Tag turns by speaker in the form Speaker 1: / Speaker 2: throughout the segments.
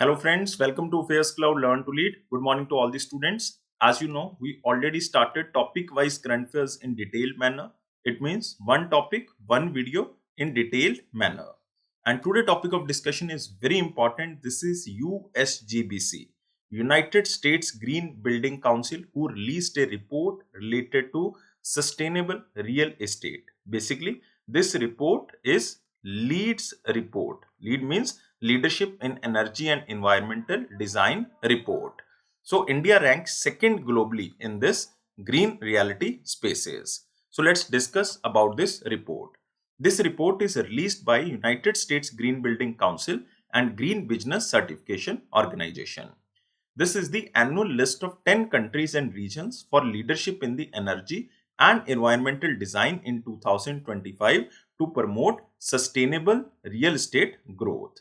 Speaker 1: Hello friends, welcome to AffairsCloud Learn to Lead. Good morning to all the students. As you know, we already started topic-wise current affairs in detailed manner. It means one topic, one video in detailed manner. And today topic of discussion is very important. This is USGBC, United States Green Building Council, who released a report related to sustainable real estate. Basically, this report is LEED's report. LEED means Leadership in Energy and Environmental Design report. So India ranks second globally in this green reality spaces. So let's discuss about this report. This report is released by United States Green Building Council and Green Business Certification Organization. This is the annual list of 10 countries and regions for leadership in the energy and environmental design in 2025 to promote sustainable real estate growth.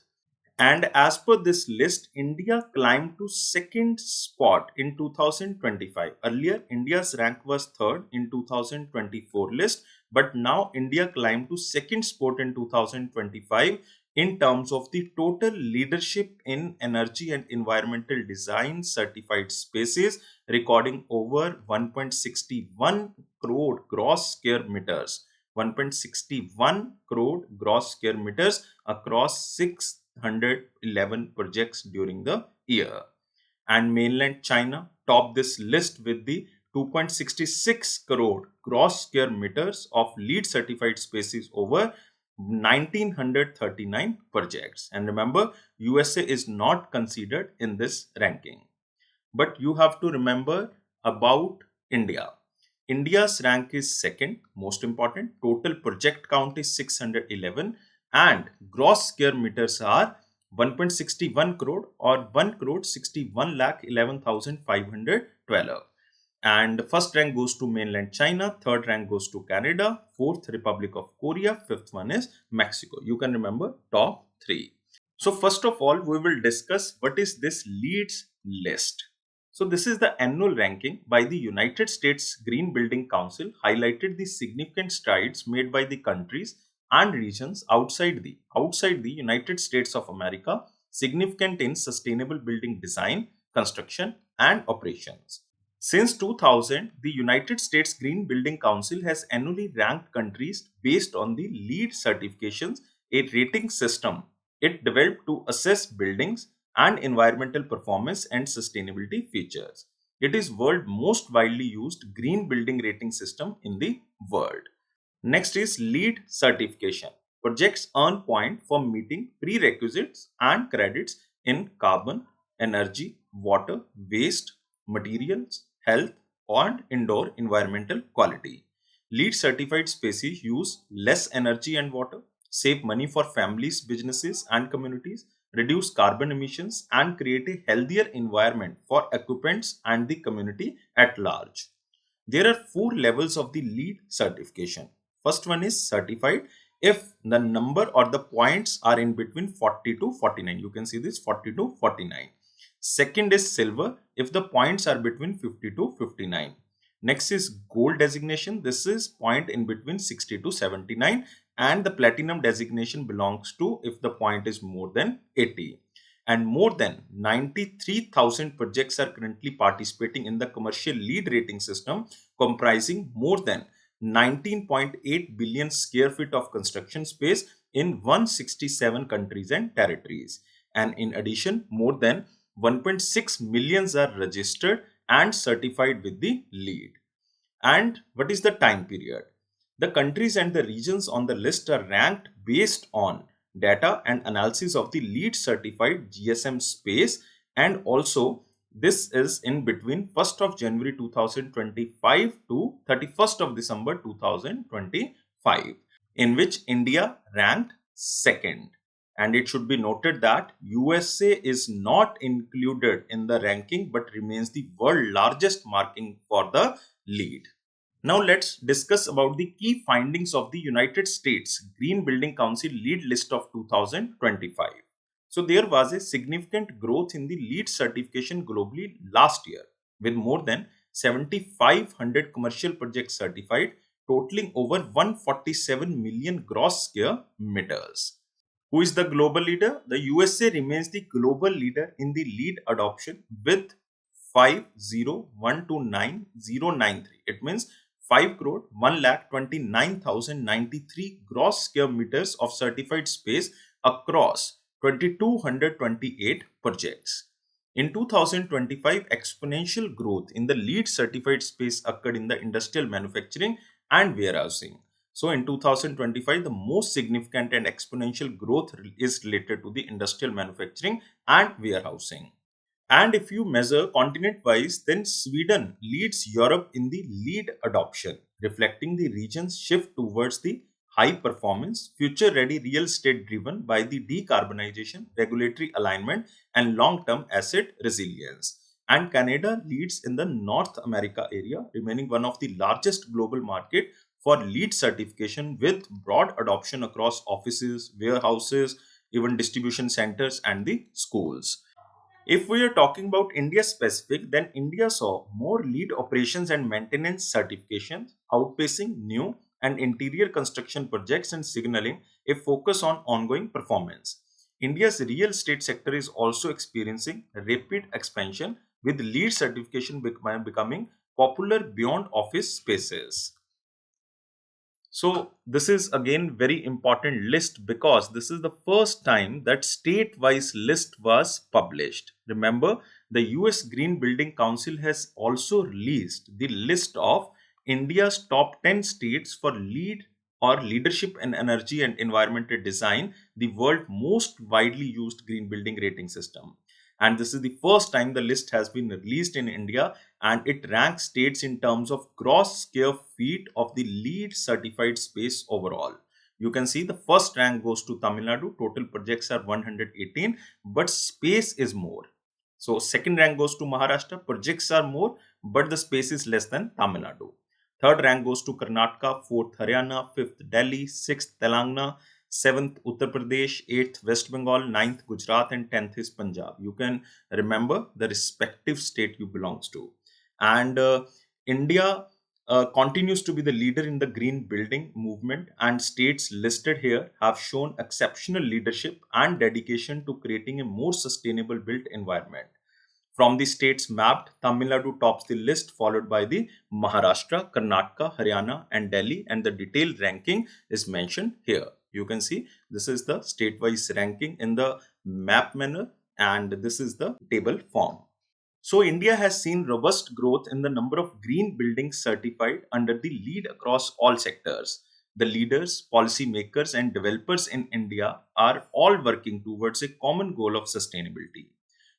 Speaker 1: And as per this list, India climbed to second spot in 2025. Earlier, India's rank was third in 2024 list, but now India climbed to second spot in 2025 in terms of the total leadership in energy and environmental design certified spaces, recording over 1.61 crore gross square meters. 1.61 crore gross square meters across 611 projects during the year. And mainland China topped this list with the 2.66 crore gross square meters of LEED certified spaces over 1939 projects. And remember, USA is not considered in this ranking. But you have to remember about India. India's rank is second, most important. Total project count is 611 and gross square meters are 1.61 crore or 1 crore 61 lakh 11,512. And the first rank goes to mainland China, third rank goes to Canada, fourth Republic of Korea, fifth one is Mexico. You can remember top three. So first of all, we will discuss what is this LEED's list. So this is the annual ranking by the United States Green Building Council, highlighted the significant strides made by the countries and regions outside the United States of America, significant in sustainable building design, construction and operations. Since 2000, the United States Green Building Council has annually ranked countries based on the LEED certifications, a rating system it developed to assess buildings and environmental performance and sustainability features. It is world most widely used green building rating system in the world. Next is LEED certification. Projects earn point for meeting prerequisites and credits in carbon, energy, water, waste, materials, health, and indoor environmental quality. LEED certified spaces use less energy and water, save money for families, businesses, and communities, reduce carbon emissions, and create a healthier environment for occupants and the community at large. There are four levels of the LEED certification. First one is certified if the number or the points are in between 40 to 49. You can see this 40 to 49. Second is silver if the points are between 50 to 59. Next is gold designation. This is point in between 60 to 79. And the platinum designation belongs to if the point is more than 80. And more than 93,000 projects are currently participating in the commercial LEED rating system, comprising more than 19.8 billion square feet of construction space in 167 countries and territories. And in addition, more than 1.6 millions are registered and certified with the LEED. And what is the time period? The countries and the regions on the list are ranked based on data and analysis of the LEED certified GSM space, and also this is in between 1st of January 2025 to 31st of December 2025, in which India ranked second. And it should be noted that USA is not included in the ranking but remains the world largest marking for the LEED. Now let's discuss about the key findings of the United States Green Building Council LEED List of 2025. So there was a significant growth in the LEED certification globally last year, with more than 7,500 commercial projects certified, totaling over 147 million gross square meters. Who is the global leader? The USA remains the global leader in the LEED adoption with 50129,093. It means 5,129,093 gross square meters of certified space across 2,228 projects. In 2025, exponential growth in the LEED certified space occurred in the industrial manufacturing and warehousing. So in 2025, the most significant and exponential growth is related to the industrial manufacturing and warehousing. And if you measure continent-wise, then Sweden leads Europe in the LEED adoption, reflecting the region's shift towards the high-performance, future-ready real estate driven by the decarbonization, regulatory alignment, and long-term asset resilience. And Canada leads in the North America area, remaining one of the largest global market for LEED certification with broad adoption across offices, warehouses, even distribution centers and the schools. If we are talking about India specific, then India saw more LEED operations and maintenance certifications, outpacing new and interior construction projects and signaling a focus on ongoing performance. India's real estate sector is also experiencing rapid expansion with LEED certification becoming popular beyond office spaces. So this is again very important list because this is the first time that state-wise list was published. Remember, the US Green Building Council has also released the list of India's top 10 states for LEED or leadership in energy and environmental design, the world's most widely used green building rating system. And this is the first time the list has been released in India, and it ranks states in terms of gross square feet of the LEED certified space overall. You can see the first rank goes to Tamil Nadu. Total projects are 118, but space is more. So second rank goes to Maharashtra. Projects are more, but the space is less than Tamil Nadu. Third rank goes to Karnataka, fourth Haryana, fifth Delhi, sixth Telangana, 7th Uttar Pradesh, 8th West Bengal, 9th Gujarat, and 10th is Punjab. You can remember the respective state you belongs to. And India continues to be the leader in the green building movement, and states listed here have shown exceptional leadership and dedication to creating a more sustainable built environment. From the states mapped, Tamil Nadu tops the list, followed by the Maharashtra, Karnataka, Haryana, and Delhi, and the detailed ranking is mentioned here. You can see this is the state-wise ranking in the map manner, and this is the table form. So India has seen robust growth in the number of green buildings certified under the LEED across all sectors. The leaders, policymakers, and developers in India are all working towards a common goal of sustainability.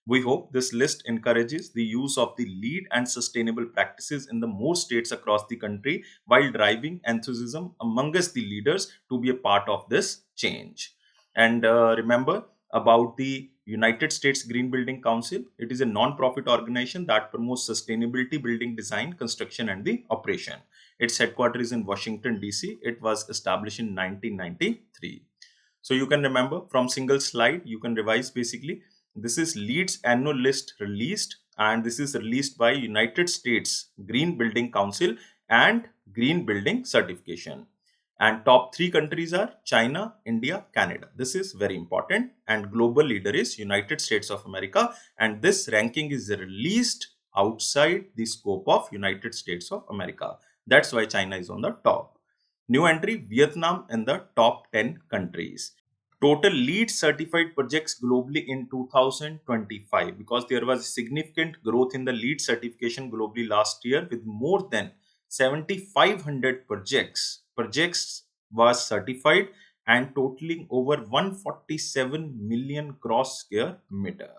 Speaker 1: We hope this list encourages the use of the LEED and sustainable practices in the more states across the country while driving enthusiasm amongst the leaders to be a part of this change. And remember about the United States Green Building Council. It is a non-profit organization that promotes sustainability building design, construction, and the operation. Its headquarters is in Washington, D.C. It was established in 1993. So you can remember from single slide, you can revise basically. This is LEED's annual list released, and this is released by United States Green Building Council and Green Building Certification. And top 3 countries are China, India, Canada. This is very important, and global leader is United States of America, and this ranking is released outside the scope of United States of America. That's why China is on the top. New entry, Vietnam in the top 10 countries. Total LEED certified projects globally in 2025, because there was significant growth in the LEED certification globally last year with more than 7,500 projects was certified and totaling over 147 million gross square meter.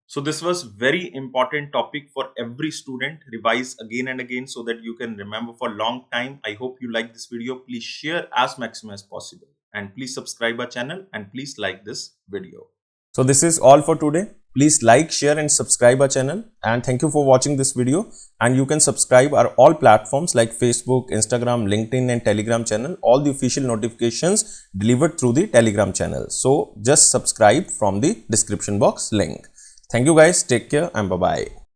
Speaker 1: So this was very important topic for every student. Revise again and again so that you can remember for a long time. I hope you like this video. Please share as maximum as possible. And please subscribe our channel and please like this video.
Speaker 2: So this is all for today. Please like, share and subscribe our channel, and thank you for watching this video. And you can subscribe our all platforms like Facebook, Instagram, LinkedIn and Telegram channel. All the official notifications delivered through the Telegram channel. So just subscribe from the description box link. Thank you guys. Take care and bye-bye.